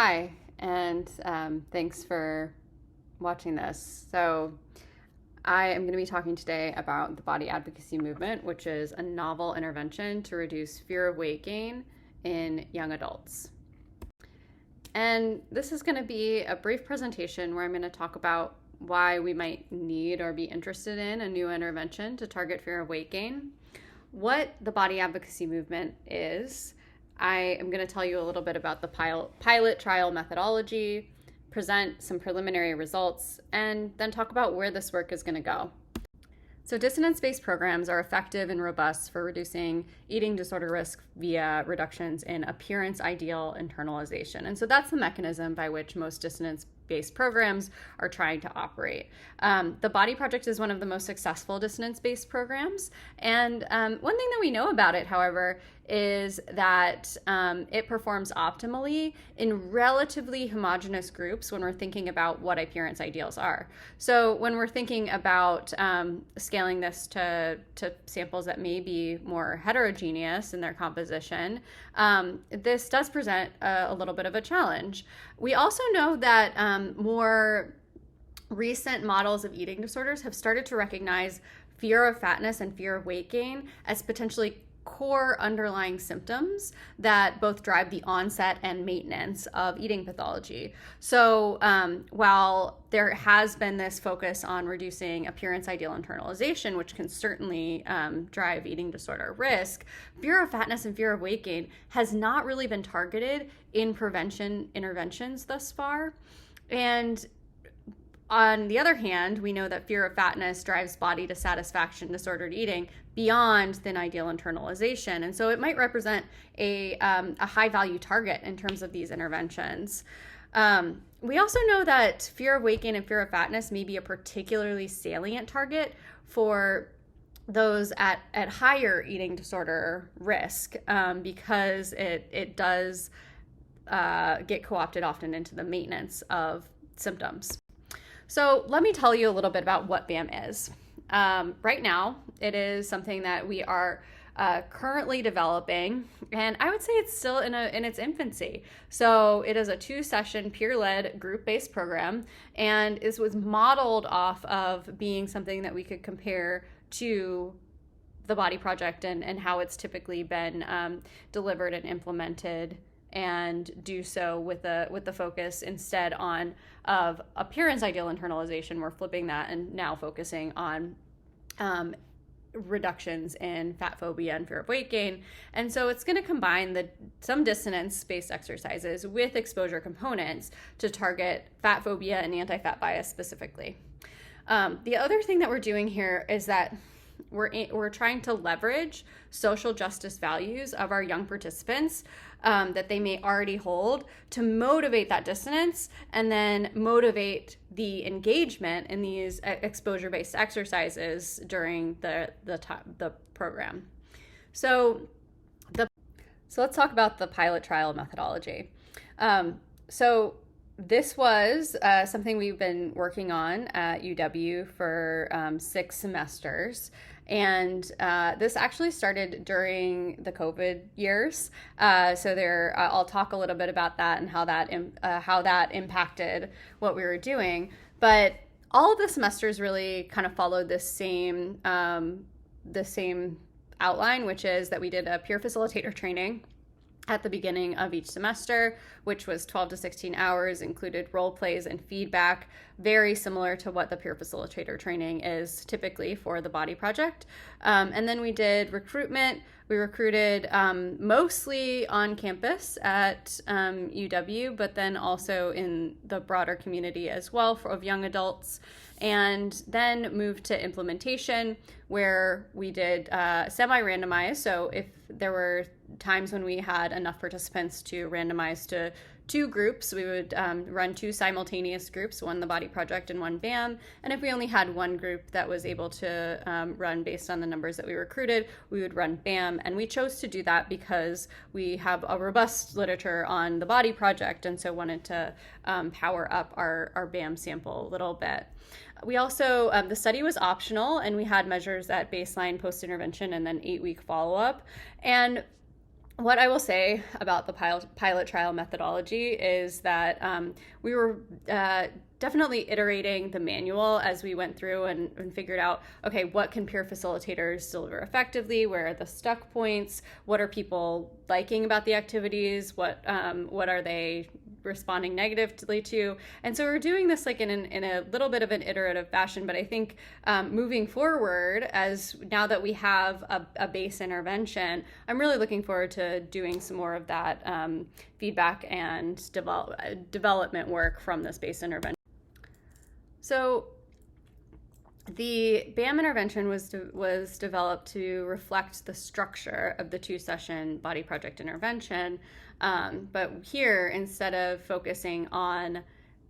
Hi, and thanks for watching this. So, I am going to be talking today about the body advocacy movement, which is a novel intervention to reduce fear of weight gain in young adults. And this is going to be a brief presentation where I'm going to talk about why we might need or be interested in a new intervention to target fear of weight gain, what the body advocacy movement is. I am going to tell you a little bit about the pilot trial methodology, present some preliminary results, and then talk about where this work is going to go. So dissonance-based programs are effective and robust for reducing eating disorder risk via reductions in appearance ideal internalization. And so that's the mechanism by which most dissonance-based programs are trying to operate. The Body Project is one of the most successful dissonance-based programs. And one thing that we know about it, however, is that it performs optimally in relatively homogeneous groups when we're thinking about what appearance ideals are. So when we're thinking about scaling this to samples that may be more heterogeneous in their composition, this does present a little bit of a challenge. We also know that more recent models of eating disorders have started to recognize fear of fatness and fear of weight gain as potentially core underlying symptoms that both drive the onset and maintenance of eating pathology. So while there has been this focus on reducing appearance ideal internalization, which can certainly drive eating disorder risk, fear of fatness and fear of weight gain has not really been targeted in prevention interventions thus far. And on the other hand, we know that fear of fatness drives body dissatisfaction, disordered eating beyond thin ideal internalization. And so it might represent a high value target in terms of these interventions. We also know that fear of weight gain and fear of fatness may be a particularly salient target for those at higher eating disorder risk because it does get co-opted often into the maintenance of symptoms. So let me tell you a little bit about what BAM is. Right now, it is something that we are currently developing, and I would say it's still in its infancy. So it is a 2-session peer-led group-based program, and this was modeled off of being something that we could compare to the Body Project and how it's typically been delivered and implemented, and do so with the focus instead on of appearance ideal internalization. We're flipping that and now focusing on reductions in fat phobia and fear of weight gain. And so it's going to combine some dissonance-based exercises with exposure components to target fat phobia and anti-fat bias specifically. The other thing that we're doing here is that we're trying to leverage social justice values of our young participants that they may already hold to motivate that dissonance and then motivate the engagement in these exposure-based exercises during the program. So let's talk about the pilot trial methodology. So this was something we've been working on at UW for 6 semesters. And this actually started during the COVID years. So I'll talk a little bit about that and how that impacted what we were doing. But all of the semesters really kind of followed the same outline, which is that we did a peer facilitator training at the beginning of each semester, which was 12 to 16 hours, included role plays and feedback, very similar to what the peer facilitator training is typically for the Body Project. And then we did recruitment. We recruited mostly on campus at UW, but then also in the broader community as well of young adults. And then moved to implementation, where we did semi-randomized. So if there were times when we had enough participants to randomize to 2 groups, we would run 2 simultaneous groups, one the Body Project and one BAM. And if we only had one group that was able to run based on the numbers that we recruited, we would run BAM. And we chose to do that because we have a robust literature on the Body Project, and so wanted to power up our BAM sample a little bit. We also, the study was optional, and we had measures at baseline, post-intervention, and then 8-week follow-up. And what I will say about the pilot trial methodology is that we were definitely iterating the manual as we went through and figured out, okay, what can peer facilitators deliver effectively? Where are the stuck points? What are people liking about the activities? What are they responding negatively to? And so we're doing this like in a little bit of an iterative fashion, but I think moving forward, as now that we have a base intervention, I'm really looking forward to doing some more of that feedback and development work from this base intervention. So the BAM intervention was developed to reflect the structure of the 2-session body project intervention, but here, instead of focusing on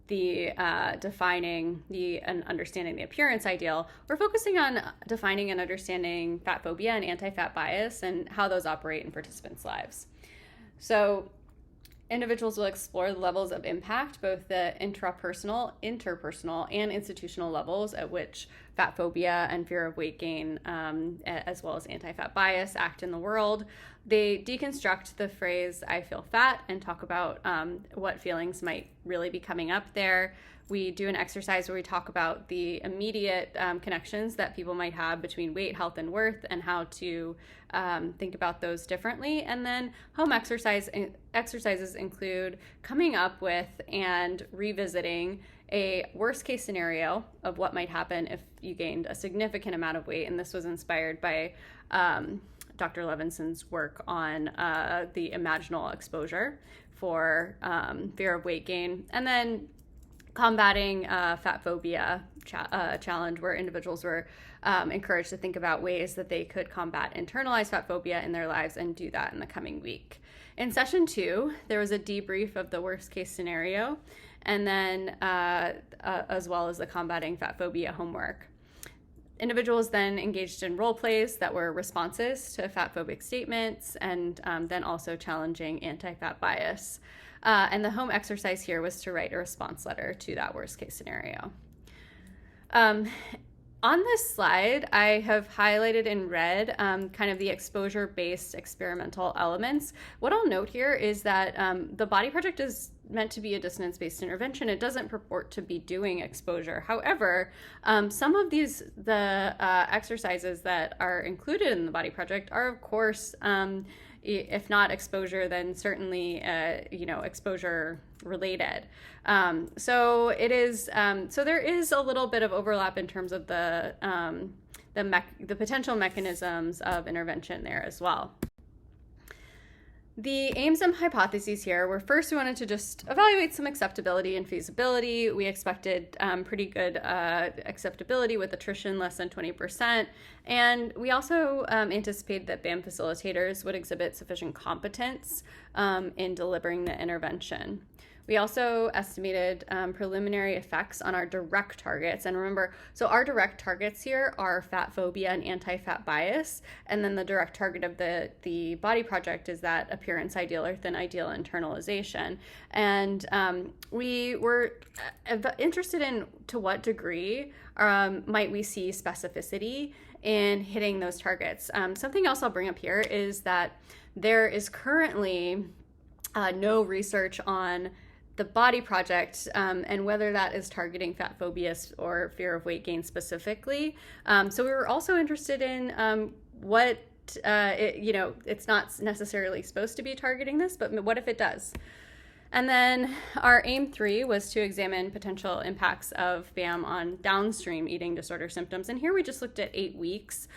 the defining and understanding the appearance ideal, we're focusing on defining and understanding fat phobia and anti-fat bias and how those operate in participants' lives. So individuals will explore the levels of impact, both the intrapersonal, interpersonal, and institutional levels at which fat phobia and fear of weight gain, as well as anti-fat bias, act in the world. They deconstruct the phrase, I feel fat, and talk about what feelings might really be coming up there. We do an exercise where we talk about the immediate connections that people might have between weight, health, and worth, and how to think about those differently. And then home exercises include coming up with and revisiting a worst case scenario of what might happen if you gained a significant amount of weight. And this was inspired by Dr. Levinson's work on the imaginal exposure for fear of weight gain. And then combating fat phobia challenge, where individuals were encouraged to think about ways that they could combat internalized fat phobia in their lives and do that in the coming week. In session 2, there was a debrief of the worst case scenario, and then as well as the combating fat phobia homework. Individuals then engaged in role plays that were responses to fat phobic statements, and then also challenging anti-fat bias. And the home exercise here was to write a response letter to that worst case scenario. On this slide, I have highlighted in red kind of the exposure-based experimental elements. What I'll note here is that the body project is meant to be a dissonance-based intervention. It doesn't purport to be doing exposure. However, some of the exercises that are included in the body project are, of course, if not exposure, then certainly, exposure related. So it is. So there is a little bit of overlap in terms of the potential mechanisms of intervention there as well. The aims and hypotheses here were, first, we wanted to just evaluate some acceptability and feasibility. We expected pretty good acceptability with attrition less than 20%. And we also anticipated that BAM facilitators would exhibit sufficient competence in delivering the intervention. We also estimated preliminary effects on our direct targets. And remember, so our direct targets here are fat phobia and anti-fat bias. And then the direct target of the body project is that appearance ideal or thin ideal internalization. And we were interested in to what degree might we see specificity in hitting those targets. Something else I'll bring up here is that there is currently no research on the body project and whether that is targeting fat phobia or fear of weight gain specifically. So we were also interested in what, it's not necessarily supposed to be targeting this, but what if it does? And then our aim 3 was to examine potential impacts of BAM on downstream eating disorder symptoms. And here we just looked at 8 weeks.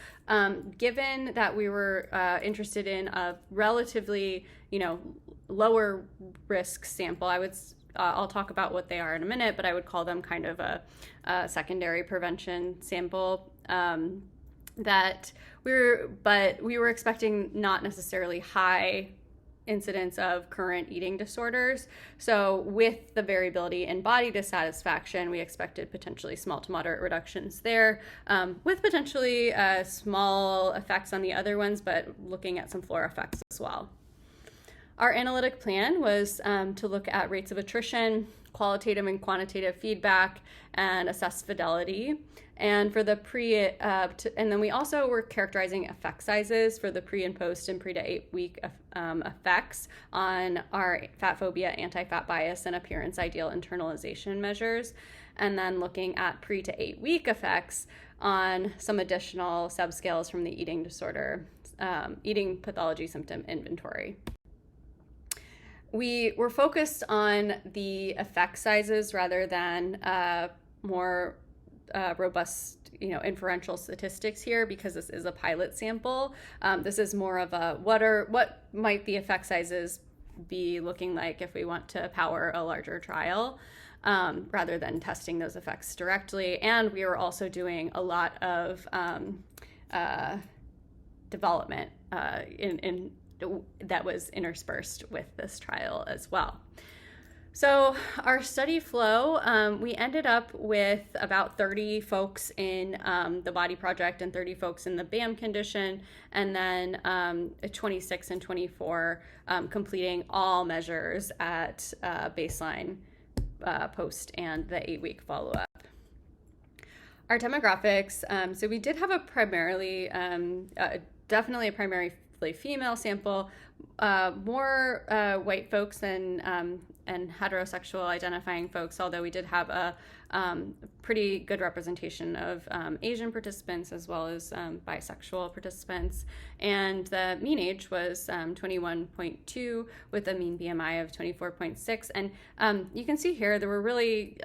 Given that we were interested in a relatively, lower risk sample, I'll talk about what they are in a minute, but I would call them kind of a secondary prevention sample. But we were expecting not necessarily high incidence of current eating disorders. So with the variability in body dissatisfaction, we expected potentially small to moderate reductions there, with potentially small effects on the other ones, but looking at some floor effects as well. Our analytic plan was to look at rates of attrition, qualitative and quantitative feedback, and assess fidelity. And for the and then we also were characterizing effect sizes for the pre and post and 3 to 8 week effects on our fat phobia, anti-fat bias, and appearance ideal internalization measures. And then looking at pre to 8 week effects on some additional subscales from the eating disorder, eating pathology symptom inventory. We were focused on the effect sizes rather than more robust, inferential statistics here, because this is a pilot sample. This is more of a what might the effect sizes be looking like if we want to power a larger trial, rather than testing those effects directly. And we were also doing a lot of development that was interspersed with this trial as well. So our study flow, we ended up with about 30 folks in the Body Project and 30 folks in the BAM condition, and then 26 and 24 completing all measures at baseline, post, and the 8-week follow-up. Our demographics, so we did have a primarily, definitely a primarily female sample, more white folks and heterosexual identifying folks, although we did have a pretty good representation of Asian participants as well as bisexual participants. And the mean age was 21.2 with a mean BMI of 24.6. And you can see here there were really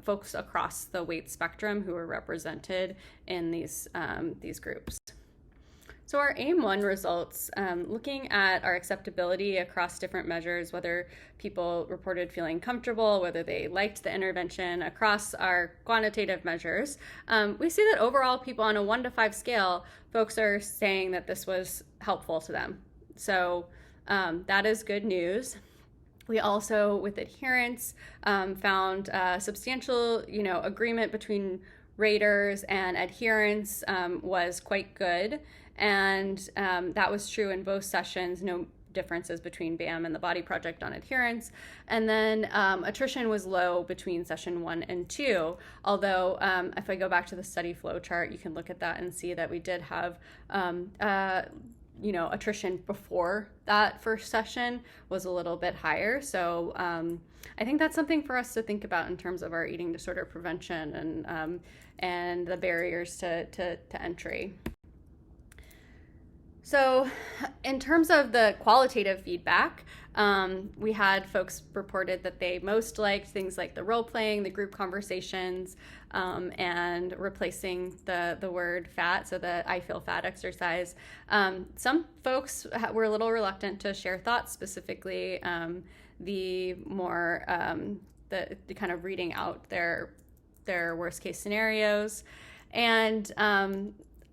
folks across the weight spectrum who were represented in these groups. So our AIM-1 results, looking at our acceptability across different measures, whether people reported feeling comfortable, whether they liked the intervention across our quantitative measures, we see that overall people on a 1 to 5 scale, folks are saying that this was helpful to them. So that is good news. We also, with adherence, found substantial, agreement between raters and adherence was quite good. And that was true in both sessions, no differences between BAM and the Body Project on adherence. And then attrition was low between session 1 and 2, although if I go back to the study flow chart, you can look at that and see that we did have attrition before that first session was a little bit higher. So I think that's something for us to think about in terms of our eating disorder prevention and the barriers to entry. So in terms of the qualitative feedback, we had folks reported that they most liked things like the role playing, the group conversations, and replacing the word fat, so the I feel fat exercise. Some folks were a little reluctant to share thoughts, specifically the more the kind of reading out their worst case scenarios, and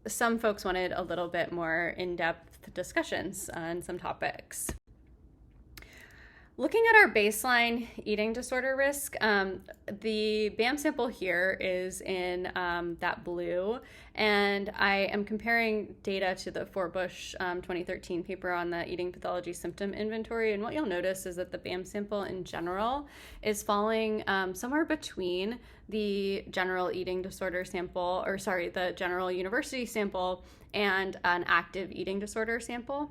some folks wanted a little bit more in-depth discussions on some topics. Looking at our baseline eating disorder risk, the BAM sample here is in that blue, and I am comparing data to the Forbush 2013 paper on the eating pathology symptom inventory, and what you'll notice is that the BAM sample in general is falling somewhere between the general eating disorder sample, the general university sample, and an active eating disorder sample.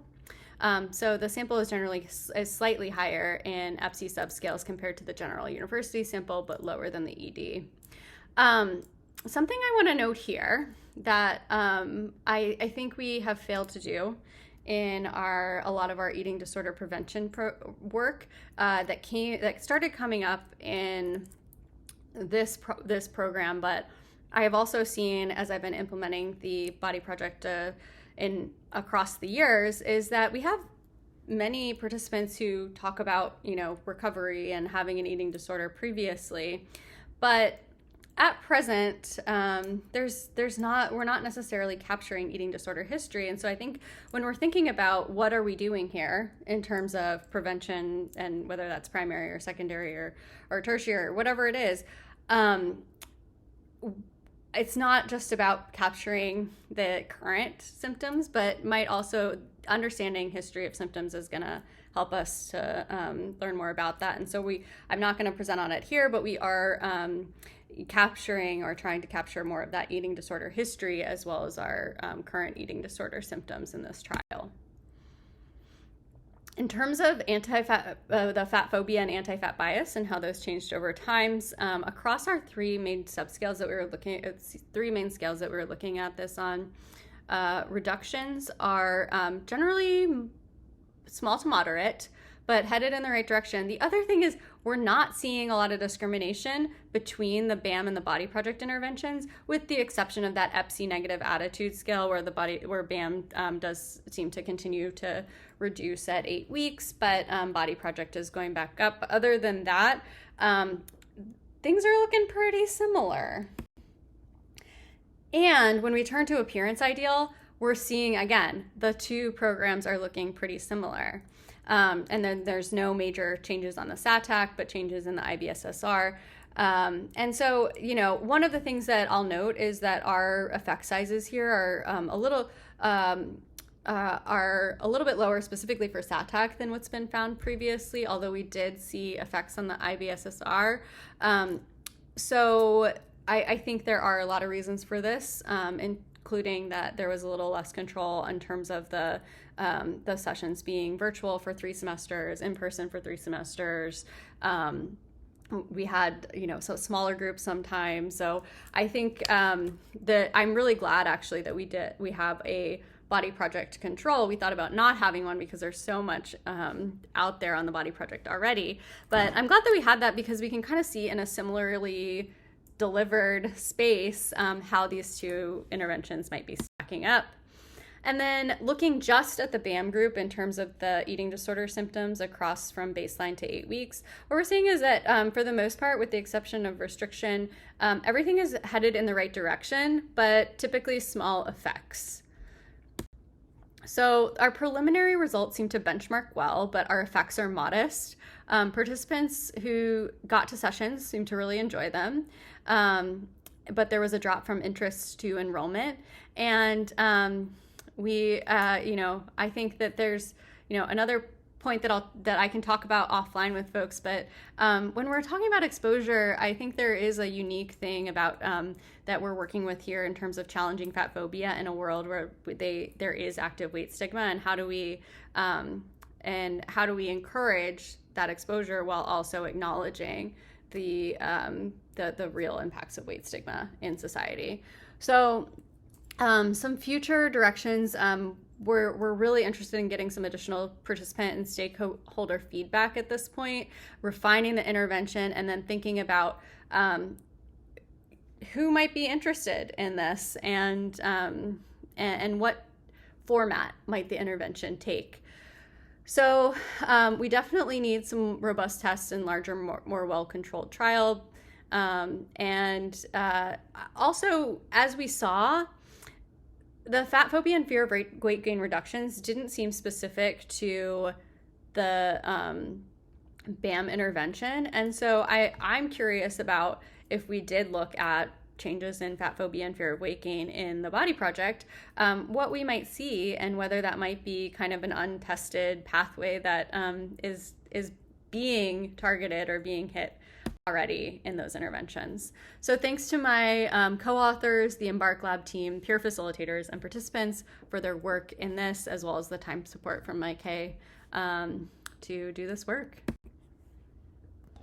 So the sample is generally slightly higher in EPSI subscales compared to the general university sample, but lower than the ED. Something I want to note here that I think we have failed to do in a lot of our eating disorder prevention work that started coming up in this program, but I have also seen, as I've been implementing the Body Project across the years, is that we have many participants who talk about recovery and having an eating disorder previously, but at present we're not necessarily capturing eating disorder history. And so I think when we're thinking about what are we doing here in terms of prevention, and whether that's primary or secondary or tertiary or whatever it is, it's not just about capturing the current symptoms, but might also understanding history of symptoms is going to help us to learn more about that. And so I'm not going to present on it here, but we are capturing or trying to capture more of that eating disorder history as well as our current eating disorder symptoms in this trial. In terms of the fat phobia and anti-fat bias and how those changed over time, across our three main subscales that we were looking at, three main scales that we were looking at this on, reductions are generally small to moderate, but headed in the right direction. The other thing is we're not seeing a lot of discrimination between the BAM and the Body Project interventions, with the exception of that EPSI negative attitude scale where BAM does seem to continue to reduce at 8 weeks, but Body Project is going back up. Other than that, things are looking pretty similar. And when we turn to appearance ideal, we're seeing, again, the two programs are looking pretty similar. And then there's no major changes on the SATAC, but changes in the IBSSR. And so, one of the things that I'll note is that our effect sizes here are a little bit lower specifically for SATAC than what's been found previously, although we did see effects on the IBSSR. So I think there are a lot of reasons for this, including that there was a little less control in terms of the sessions being virtual for 3 semesters, in person for 3 semesters. We had, so smaller groups sometimes. So I think that I'm really glad actually that we have a Body Project control. We thought about not having one because there's so much out there on the Body Project already. But I'm glad that we had that because we can kind of see in a similarly delivered space how these two interventions might be stacking up. And then looking just at the BAM group in terms of the eating disorder symptoms across from baseline to 8 weeks, what we're seeing is that for the most part, with the exception of restriction, everything is headed in the right direction, but typically small effects. So our preliminary results seem to benchmark well, but our effects are modest. Participants who got to sessions seem to really enjoy them, but there was a drop from interest to enrollment. And I think that there's, another point that I can talk about offline with folks, but when we're talking about exposure, I think there is a unique thing about that we're working with here in terms of challenging fat phobia in a world where there is active weight stigma, and how do we encourage that exposure while also acknowledging the real impacts of weight stigma in society. So some future directions, we're really interested in getting some additional participant and stakeholder feedback at this point, refining the intervention, and then thinking about who might be interested in this and what format might the intervention take. So we definitely need some robust tests and larger, more well-controlled trial. And also, as we saw, the fat phobia and fear of weight gain reductions didn't seem specific to the BAM intervention. And so I'm curious about if we did look at changes in fat phobia and fear of weight gain in the Body Project, what we might see and whether that might be kind of an untested pathway that is being targeted or being hit already in those interventions. So thanks to my co-authors, the Embark Lab team, peer facilitators, and participants for their work in this, as well as the time support from Mike Hay to do this work.